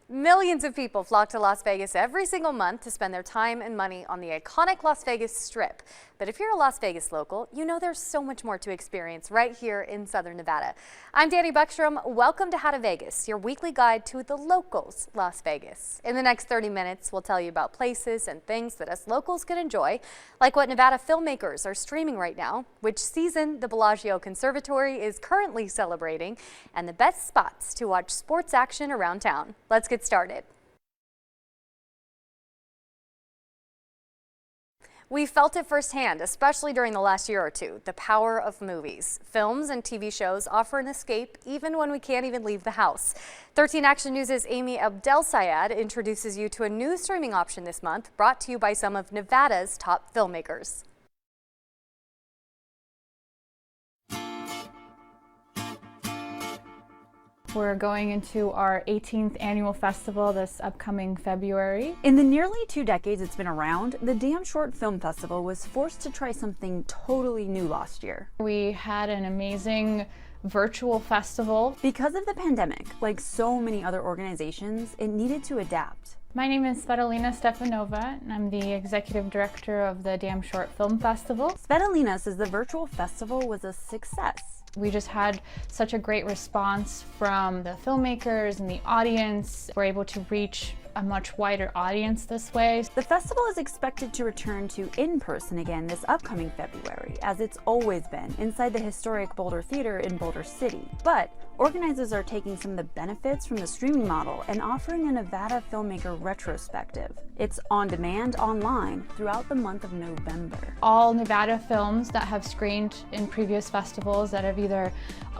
Millions of people flock to Las Vegas every single month to spend their time and money on the iconic Las Vegas Strip. But if you're a Las Vegas local, you know there's so much more to experience right here in Southern Nevada. I'm Danny Buckstrom. Welcome to How to Vegas, your weekly guide to the locals Las Vegas. In the next 30 minutes, we'll tell you about places and things that us locals can enjoy, like what Nevada filmmakers are streaming right now, which season the Bellagio Conservatory is currently celebrating, and the best spots to watch sports action around town. Let's get started. We felt it firsthand, especially during the last year or two, the power of movies. Films and TV shows offer an escape even when we can't even leave the house. 13 Action News' Amy Abdelsayed introduces you to a new streaming option this month, brought to you by some of Nevada's top filmmakers. We're going into our 18th annual festival this upcoming February. In the nearly 2 decades it's been around, the Damn Short Film Festival was forced to try something totally new last year. We had an amazing virtual festival. Because of the pandemic, like so many other organizations, it needed to adapt. My name is Svetlana Stepanova, and I'm the executive director of the Damn Short Film Festival. Svetlana says the virtual festival was a success. We just had such a great response from the filmmakers and the audience. We're able to reach a much wider audience this way. The festival is expected to return to in-person again this upcoming February, as it's always been, inside the historic Boulder Theater in Boulder City. But organizers are taking some of the benefits from the streaming model and offering a Nevada filmmaker retrospective. It's on demand online throughout the month of November. All Nevada films that have screened in previous festivals that have either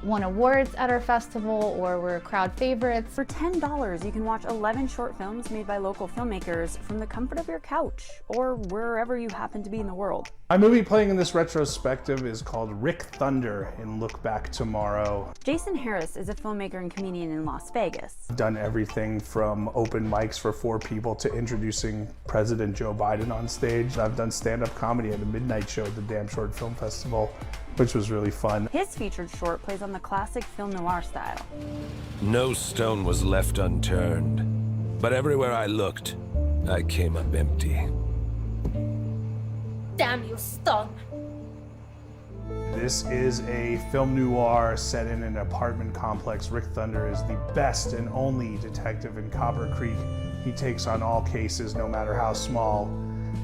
won awards at our festival or were crowd favorites. For $10, you can watch 11 short films made by local filmmakers from the comfort of your couch or wherever you happen to be in the world. My movie playing in this retrospective is called Rick Thunder in Look Back Tomorrow. Jason Harris is a filmmaker and comedian in Las Vegas. I've done everything from open mics for 4 people to introducing President Joe Biden on stage. I've done stand-up comedy at a midnight show at the Damn Short Film Festival, which was really fun. His featured short plays on the classic film noir style. No stone was left unturned, but everywhere I looked, I came up empty. Damn you, stone! This is a film noir set in an apartment complex. Rick Thunder is the best and only detective in Copper Creek. He takes on all cases, no matter how small,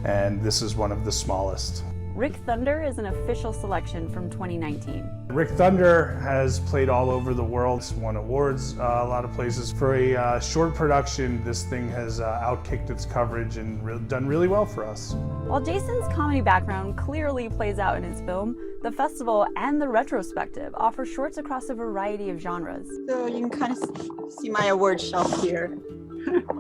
and this is one of the smallest. Rick Thunder is an official selection from 2019. Rick Thunder has played all over the world, won awards a lot of places. For a short production, this thing has outkicked its coverage and done really well for us. While Jason's comedy background clearly plays out in his film, the festival and the retrospective offer shorts across a variety of genres. So you can kind of see my award shelf here.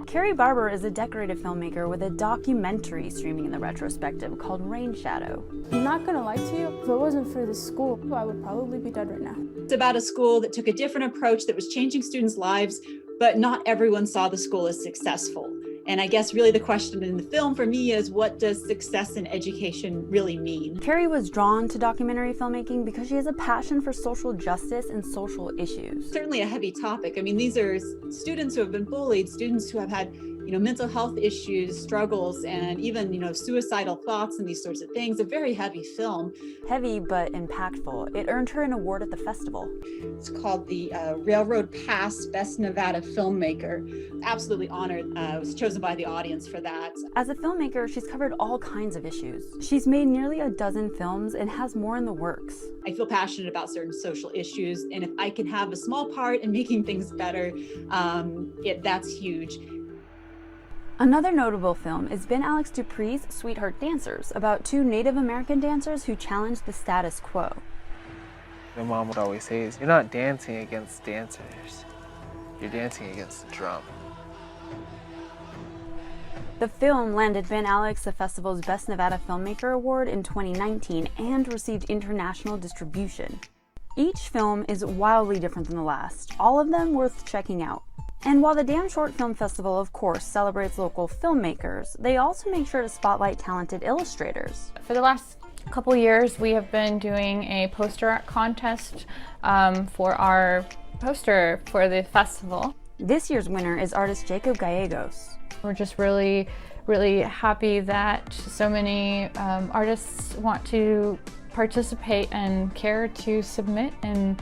Carrie Barber is a decorative filmmaker with a documentary streaming in the retrospective called Rain Shadow. I'm not gonna lie to you, if it wasn't for this school, I would probably be dead right now. It's about a school that took a different approach that was changing students' lives, but not everyone saw the school as successful. And I guess really the question in the film for me is, what does success in education really mean? Carrie was drawn to documentary filmmaking because she has a passion for social justice and social issues. Certainly a heavy topic. I mean, these are students who have been bullied, students who have had mental health issues, struggles, and even, suicidal thoughts and these sorts of things. A very heavy film. Heavy but impactful. It earned her an award at the festival. It's called the Railroad Pass Best Nevada Filmmaker. Absolutely honored. Was chosen by the audience for that. As a filmmaker, she's covered all kinds of issues. She's made nearly a dozen films and has more in the works. I feel passionate about certain social issues, and if I can have a small part in making things better, that's huge. Another notable film is Ben Alex Dupree's Sweetheart Dancers, about 2 Native American dancers who challenged the status quo. My mom would always say is, you're not dancing against dancers, you're dancing against the drum. The film landed Ben Alex the festival's Best Nevada Filmmaker Award in 2019 and received international distribution. Each film is wildly different than the last, all of them worth checking out. And while the Damn Short Film Festival, of course, celebrates local filmmakers, they also make sure to spotlight talented illustrators. For the last couple years, we have been doing a poster art contest for our poster for the festival. This year's winner is artist Jacob Gallegos. We're just really happy that so many artists want to participate and care to submit and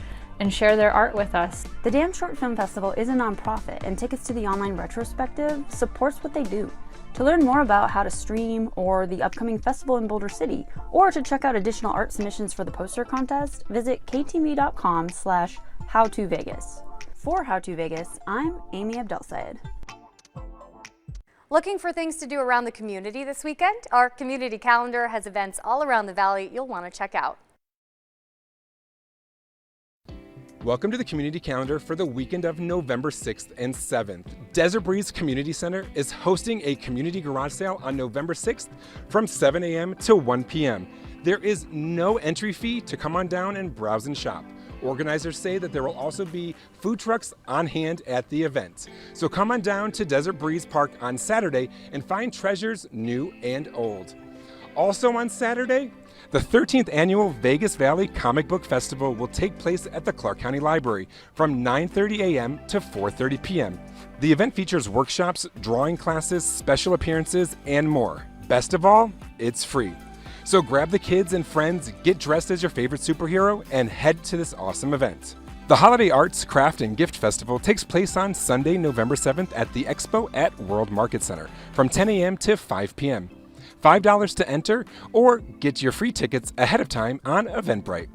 share their art with us. The Damn Short Film Festival is a nonprofit, and tickets to the online retrospective supports what they do. To learn more about how to stream or the upcoming festival in Boulder City, or to check out additional art submissions for the poster contest, visit ktv.com/howtovegas. For How to Vegas, I'm Amy Abdelsayed. Looking for things to do around the community this weekend? Our community calendar has events all around the valley you'll want to check out. Welcome to the community calendar for the weekend of November 6th and 7th. Desert Breeze Community Center is hosting a community garage sale on November 6th from 7 a.m. to 1 p.m. There is no entry fee to come on down and browse and shop. Organizers say that there will also be food trucks on hand at the event. So come on down to Desert Breeze Park on Saturday and find treasures new and old. Also on Saturday, the 13th annual Vegas Valley Comic Book Festival will take place at the Clark County Library from 9:30 a.m. to 4:30 p.m. The event features workshops, drawing classes, special appearances, and more. Best of all, it's free. So grab the kids and friends, get dressed as your favorite superhero, and head to this awesome event. The Holiday Arts, Craft, and Gift Festival takes place on Sunday, November 7th at the Expo at World Market Center from 10 a.m. to 5 p.m. $5 to enter, or get your free tickets ahead of time on Eventbrite.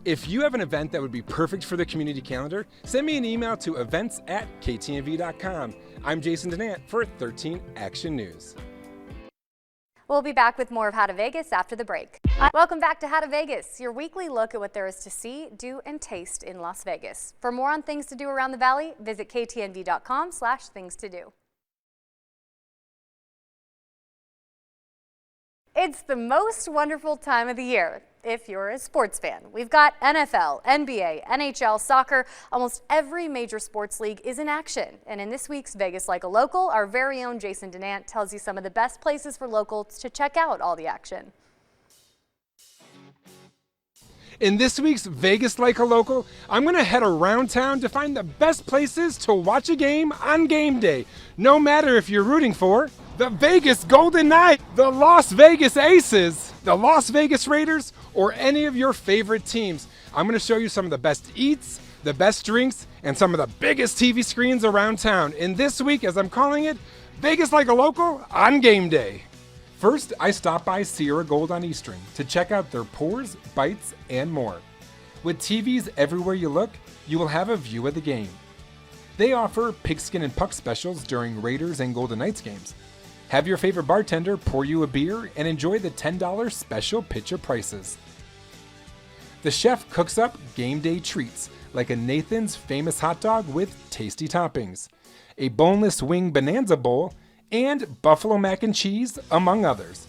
If you have an event that would be perfect for the community calendar, send me an email to events@ktnv.com. I'm Jason Denant for 13 Action News. We'll be back with more of How to Vegas after the break. Welcome back to How to Vegas, your weekly look at what there is to see, do, and taste in Las Vegas. For more on things to do around the valley, visit ktnv.com/things to do. It's the most wonderful time of the year if you're a sports fan. We've got NFL, NBA, NHL, soccer. Almost every major sports league is in action. And in this week's Vegas Like a Local, our very own Jason Denant tells you some of the best places for locals to check out all the action. In this week's Vegas Like a Local, I'm going to head around town to find the best places to watch a game on game day, no matter if you're rooting for the Vegas Golden Knights, the Las Vegas Aces, the Las Vegas Raiders, or any of your favorite teams. I'm going to show you some of the best eats, the best drinks, and some of the biggest TV screens around town. In this week, as I'm calling it, Vegas Like a Local on game day. First, I stopped by Sierra Gold on Eastern to check out their pours, bites, and more. With TVs everywhere you look, you will have a view of the game. They offer pigskin and puck specials during Raiders and Golden Knights games. Have your favorite bartender pour you a beer and enjoy the $10 special pitcher prices. The chef cooks up game day treats like a Nathan's famous hot dog with tasty toppings, a boneless wing bonanza bowl, and buffalo mac and cheese, among others.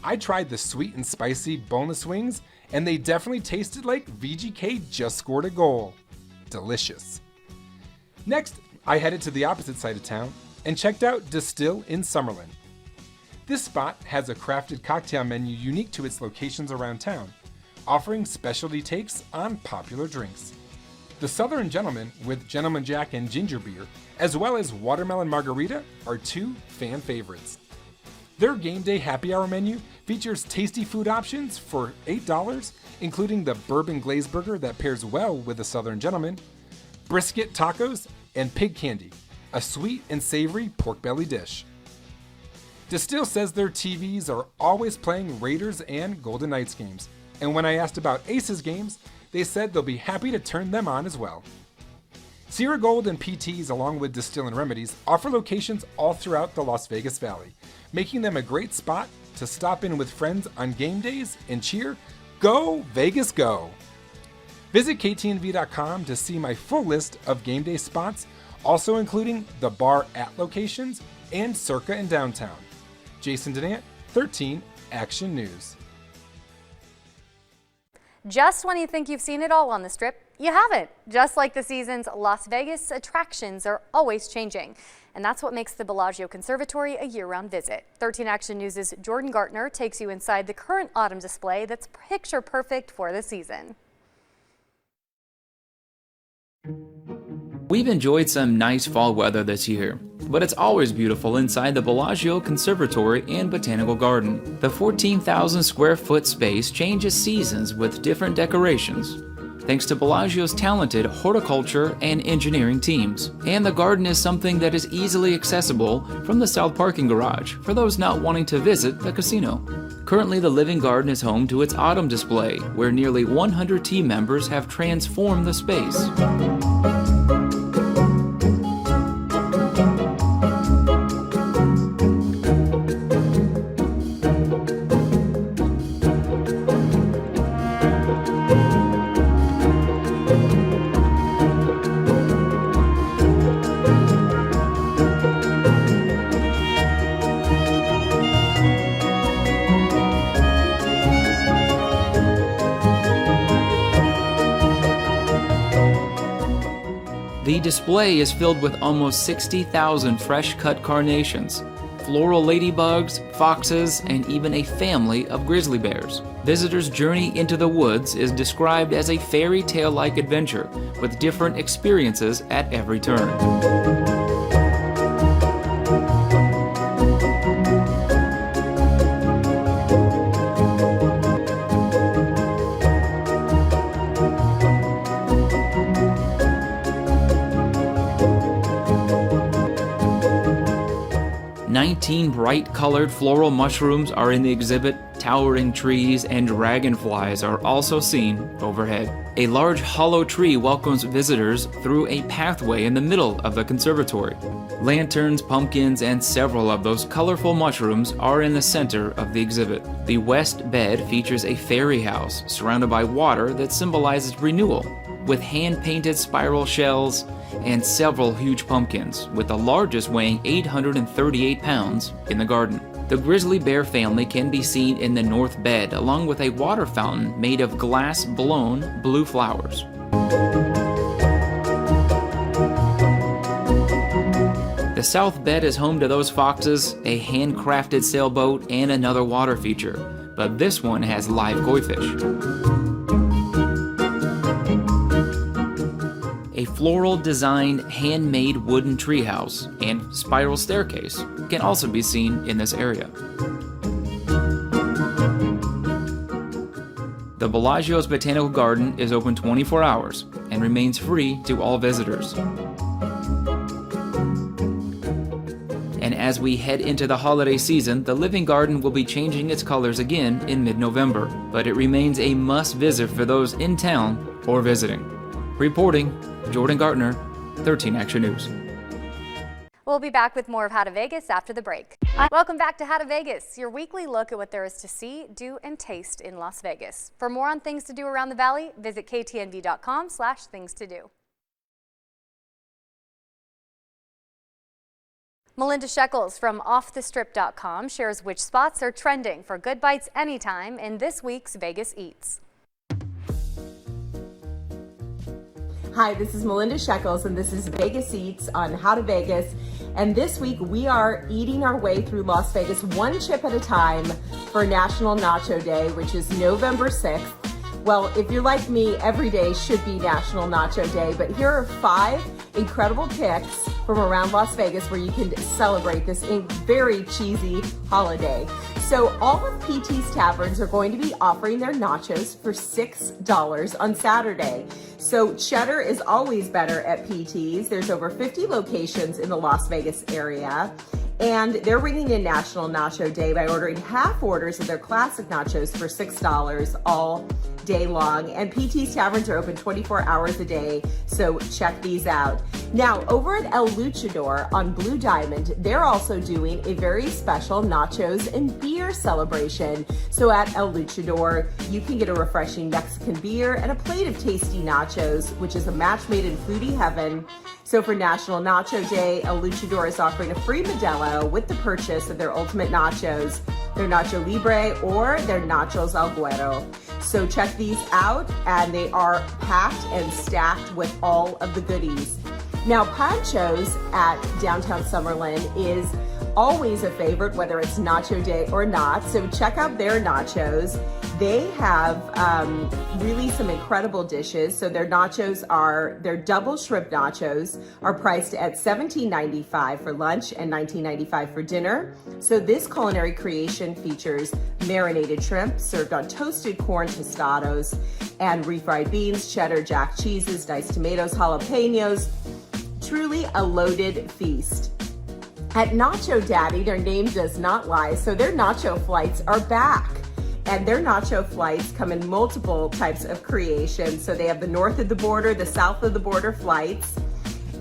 I tried the sweet and spicy boneless wings, and they definitely tasted like VGK just scored a goal. Delicious. Next, I headed to the opposite side of town and checked out Distill in Summerlin. This spot has a crafted cocktail menu unique to its locations around town, offering specialty takes on popular drinks. The Southern Gentleman with Gentleman Jack and ginger beer, as well as watermelon margarita, are two fan favorites. Their game day happy hour menu features tasty food options for $8, including the bourbon glazed burger that pairs well with the Southern Gentleman, brisket tacos, and pig candy, a sweet and savory pork belly dish. Distill says their TVs are always playing Raiders and Golden Knights games, and when I asked about Aces games, they said they'll be happy to turn them on as well. Sierra Gold and PTs, along with Distill and Remedies, offer locations all throughout the Las Vegas Valley, making them a great spot to stop in with friends on game days and cheer, "Go Vegas Go!" Visit ktnv.com to see my full list of game day spots, also including the bar at locations and Circa in downtown. Jason Denant, 13 Action News. Just when you think you've seen it all on the Strip, you haven't. Just like the seasons, Las Vegas attractions are always changing. And that's what makes the Bellagio Conservatory a year-round visit. 13 Action News' Jordan Gartner takes you inside the current autumn display that's picture perfect for the season. We've enjoyed some nice fall weather this year, but it's always beautiful inside the Bellagio Conservatory and Botanical Garden. The 14,000 square foot space changes seasons with different decorations, thanks to Bellagio's talented horticulture and engineering teams. And the garden is something that is easily accessible from the south parking garage for those not wanting to visit the casino. Currently, the Living Garden is home to its autumn display, where nearly 100 team members have transformed the space. The display is filled with almost 60,000 fresh-cut carnations, floral ladybugs, foxes, and even a family of grizzly bears. Visitors' journey into the woods is described as a fairy tale-like adventure with different experiences at every turn. 19 bright-colored floral mushrooms are in the exhibit, towering trees and dragonflies are also seen overhead. A large hollow tree welcomes visitors through a pathway in the middle of the conservatory. Lanterns, pumpkins, and several of those colorful mushrooms are in the center of the exhibit. The west bed features a fairy house surrounded by water that symbolizes renewal, with hand-painted spiral shells and several huge pumpkins, with the largest weighing 838 pounds in the garden. The grizzly bear family can be seen in the north bed, along with a water fountain made of glass-blown blue flowers. The south bed is home to those foxes, a handcrafted sailboat, and another water feature, but this one has live koi fish. A floral designed handmade wooden treehouse and spiral staircase can also be seen in this area. The Bellagio's Botanical Garden is open 24 hours and remains free to all visitors. And as we head into the holiday season, the Living Garden will be changing its colors again in mid-November, but it remains a must-visit for those in town or visiting. Reporting, Jordan Gartner, 13 Action News. We'll be back with more of How to Vegas after the break. Welcome back to How to Vegas, your weekly look at what there is to see, do, and taste in Las Vegas. For more on things to do around the valley, visit ktnv.com/things to do. Melinda Shekels from offthestrip.com shares which spots are trending for good bites anytime in this week's Vegas Eats. Hi, this is Melinda Shekels, and this is Vegas Eats on How to Vegas. And this week we are eating our way through Las Vegas one chip at a time for National Nacho Day, which is November 6th. Well, if you're like me, every day should be National Nacho Day, but here are 5 incredible picks from around Las Vegas where you can celebrate this very cheesy holiday. So all of PT's Taverns are going to be offering their nachos for $6 on Saturday. So cheddar is always better at PT's. There's over 50 locations in the Las Vegas area. And they're bringing in National Nacho Day by ordering half orders of their classic nachos for $6 all day long. And PT's Taverns are open 24 hours a day, so check these out. Now, over at El Luchador on Blue Diamond, they're also doing a very special nachos and beer celebration. So at El Luchador, you can get a refreshing Mexican beer and a plate of tasty nachos, which is a match made in foodie heaven. So for National Nacho Day, El Luchador is offering a free Modelo with the purchase of their ultimate nachos, their Nacho Libre or their Nachos Al Güero. So check these out, and they are packed and stacked with all of the goodies. Now, Pancho's at downtown Summerlin is always a favorite, whether it's nacho day or not. So check out their nachos. They have really some incredible dishes. So their nachos are, their double shrimp nachos are priced at $17.95 for lunch and $19.95 for dinner. So this culinary creation features marinated shrimp served on toasted corn tostados and refried beans, cheddar, jack cheeses, diced tomatoes, jalapenos. Truly a loaded feast. At Nacho Daddy, their name does not lie, so their nacho flights are back. And their nacho flights come in multiple types of creations. So they have the north of the border, the south of the border flights.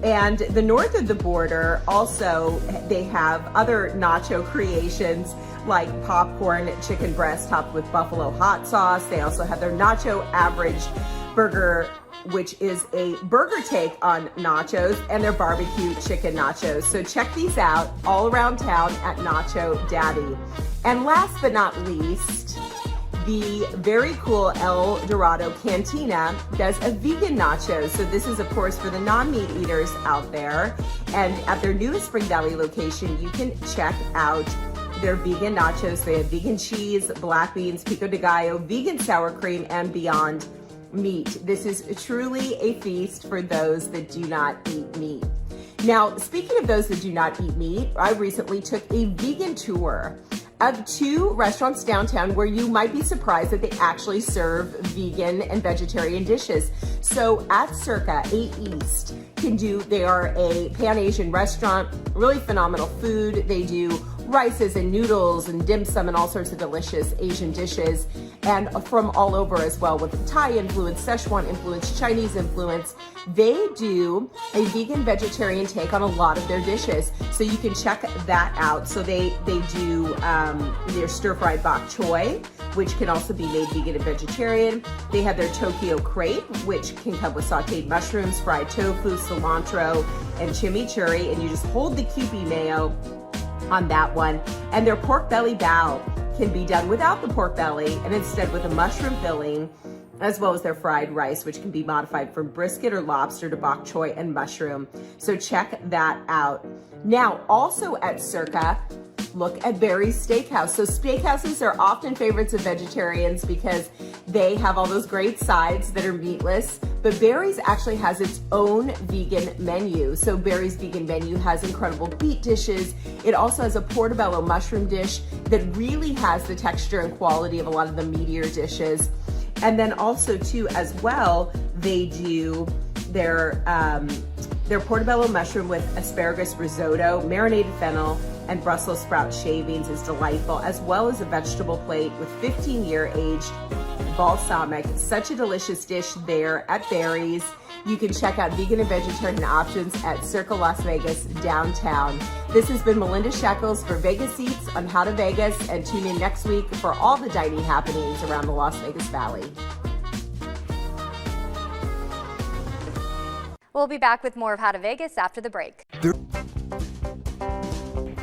And the north of the border also, they have other nacho creations like popcorn chicken breast topped with buffalo hot sauce. They also have their nacho average burger, which is a burger take on nachos, and their barbecue chicken nachos. So check these out all around town at Nacho Daddy. And last but not least, the very cool El Dorado Cantina does a vegan nachos. So this is of course for the non-meat eaters out there. And at their newest Spring Valley location, you can check out their vegan nachos. They have vegan cheese, black beans, pico de gallo, vegan sour cream, and beyond meat. This is truly a feast for those that do not eat meat. Now, speaking of those that do not eat meat, I recently took a vegan tour of 2 restaurants downtown where you might be surprised that they actually serve vegan and vegetarian dishes. So at Circa 8 East, they are a Pan-Asian restaurant, really phenomenal food. They do rices and noodles and dim sum and all sorts of delicious Asian dishes, and from all over as well, with Thai influence, Szechuan influence, Chinese influence. They do a vegan vegetarian take on a lot of their dishes, so you can check that out. So they do their stir-fried bok choy, which can also be made vegan and vegetarian. They have their Tokyo crepe, which can come with sauteed mushrooms, fried tofu, cilantro, and chimichurri, and you just hold the Kewpie mayo on that one. And their pork belly bao can be done without the pork belly and instead with a mushroom filling, as well as their fried rice, which can be modified from brisket or lobster to bok choy and mushroom. So check that out. Now, also at Circa, look at Barry's Steakhouse. So steakhouses are often favorites of vegetarians because they have all those great sides that are meatless, but Barry's actually has its own vegan menu. So Barry's vegan menu has incredible beet dishes. It also has a portobello mushroom dish that really has the texture and quality of a lot of the meatier dishes. And then also too, as well, they do their portobello mushroom with asparagus risotto, marinated fennel, and Brussels sprout shavings is delightful, as well as a vegetable plate with 15-year aged balsamic. Such a delicious dish there at Barry's. You can check out vegan and vegetarian options at Circa Las Vegas downtown. This has been Melinda Shekels for Vegas Eats on How to Vegas, and tune in next week for all the dining happenings around the Las Vegas Valley. We'll be back with more of How to Vegas after the break.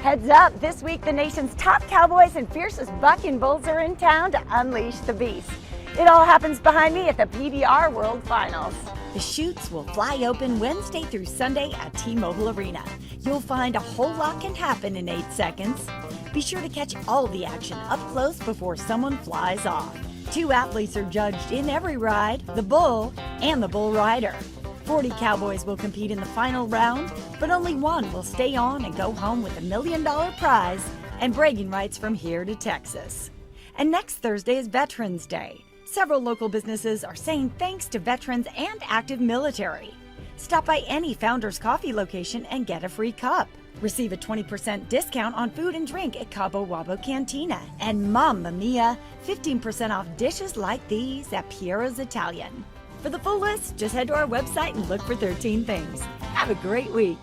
Heads up, this week the nation's top cowboys and fiercest bucking bulls are in town to unleash the beast. It all happens behind me at the PBR World Finals. The chutes will fly open Wednesday through Sunday at T-Mobile Arena. You'll find a whole lot can happen in 8 seconds. Be sure to catch all the action up close before someone flies off. 2 athletes are judged in every ride, the bull and the bull rider. 40 cowboys will compete in the final round, but only one will stay on and go home with $1 million prize and bragging rights from here to Texas. And next Thursday is Veterans Day. Several local businesses are saying thanks to veterans and active military. Stop by any Founders Coffee location and get a free cup. Receive a 20% discount on food and drink at Cabo Wabo Cantina. And Mamma Mia, 15% off dishes like these at Piera's Italian. For the full list, just head to our website and look for 13 things. Have a great week.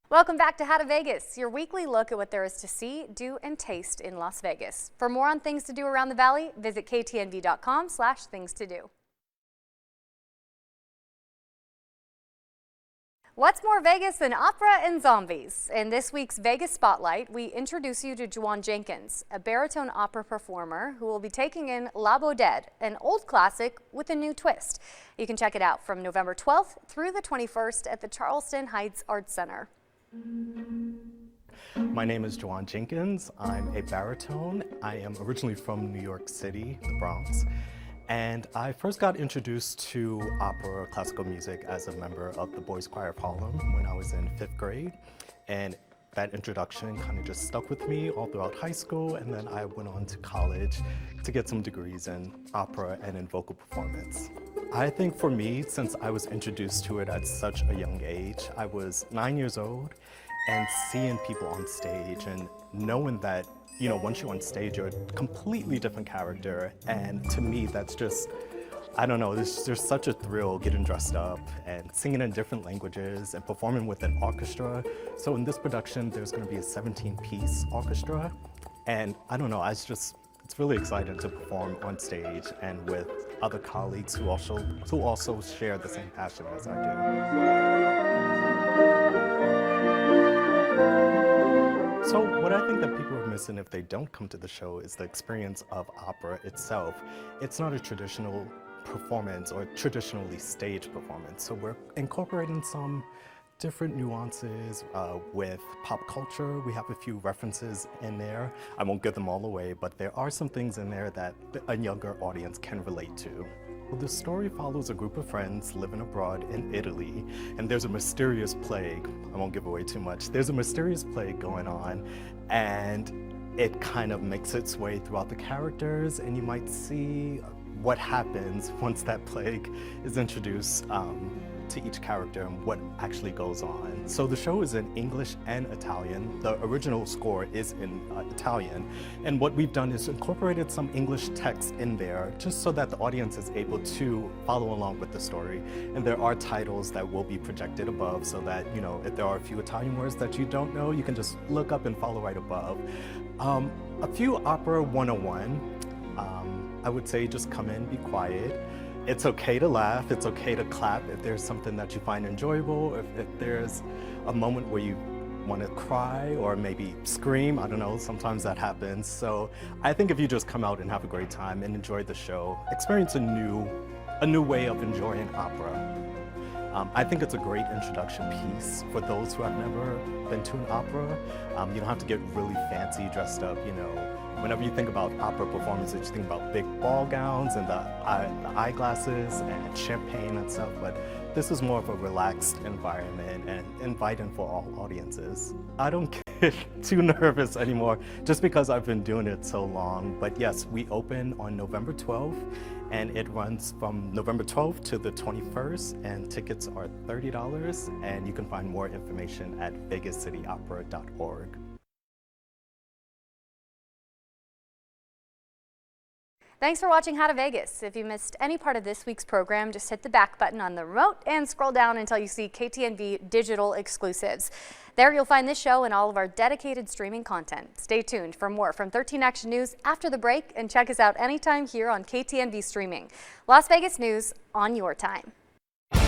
Welcome back to How to Vegas, your weekly look at what there is to see, do, and taste in Las Vegas. For more on things to do around the valley, visit ktnv.com/things to do. What's more Vegas than opera and zombies? In this week's Vegas Spotlight, we introduce you to Juwan Jenkins, a baritone opera performer who will be taking in La Bodette, an old classic with a new twist. You can check it out from November 12th through the 21st at the Charleston Heights Arts Center. My name is Juwan Jenkins. I'm a baritone. I am originally from New York City, the Bronx. And I first got introduced to opera, classical music, as a member of the Boys Choir of Harlem when I was in 5th grade. And that introduction kind of just stuck with me all throughout high school, and then I went on to college to get some degrees in opera and in vocal performance. I think for me, since I was introduced to it at such a young age, I was 9 years old, and seeing people on stage and knowing that, you know, once you're on stage, you're a completely different character, and to me, that's just, I don't know, there's such a thrill getting dressed up and singing in different languages and performing with an orchestra. So in this production, there's going to be a 17-piece orchestra. And I don't know, it's really exciting to perform on stage and with other colleagues who also share the same passion as I do. So what I think that people are missing if they don't come to the show is the experience of opera itself. It's not a traditional performance or traditionally staged performance. So we're incorporating some different nuances with pop culture. We have a few references in there. I won't give them all away, but there are some things in there that a younger audience can relate to. Well, the story follows a group of friends living abroad in Italy, and there's a mysterious plague. I won't give away too much. There's a mysterious plague going on, and it kind of makes its way throughout the characters, and you might see what happens once that plague is introduced to each character and what actually goes on. So the show is in English and Italian. The original score is in Italian. And what we've done is incorporated some English text in there just so that the audience is able to follow along with the story. And there are titles that will be projected above so that, you know, if there are a few Italian words that you don't know, you can just look up and follow right above. A few opera 101. I would say just come in, be quiet. It's okay to laugh, it's okay to clap if there's something that you find enjoyable, if there's a moment where you want to cry or maybe scream, I don't know, sometimes that happens. So I think if you just come out and have a great time and enjoy the show, experience a new way of enjoying opera. I think it's a great introduction piece for those who have never been to an opera. You don't have to get really fancy dressed up, you know. Whenever you think about opera performances, you think about big ball gowns and the eyeglasses and champagne and stuff, but this is more of a relaxed environment and inviting for all audiences. I don't get too nervous anymore just because I've been doing it so long, but yes, we open on November 12th and it runs from November 12th to the 21st, and tickets are $30, and you can find more information at vegascityopera.org. Thanks for watching How to Vegas. If you missed any part of this week's program, just hit the back button on the remote and scroll down until you see KTNV Digital Exclusives. There you'll find this show and all of our dedicated streaming content. Stay tuned for more from 13 Action News after the break, and check us out anytime here on KTNV Streaming. Las Vegas News on your time.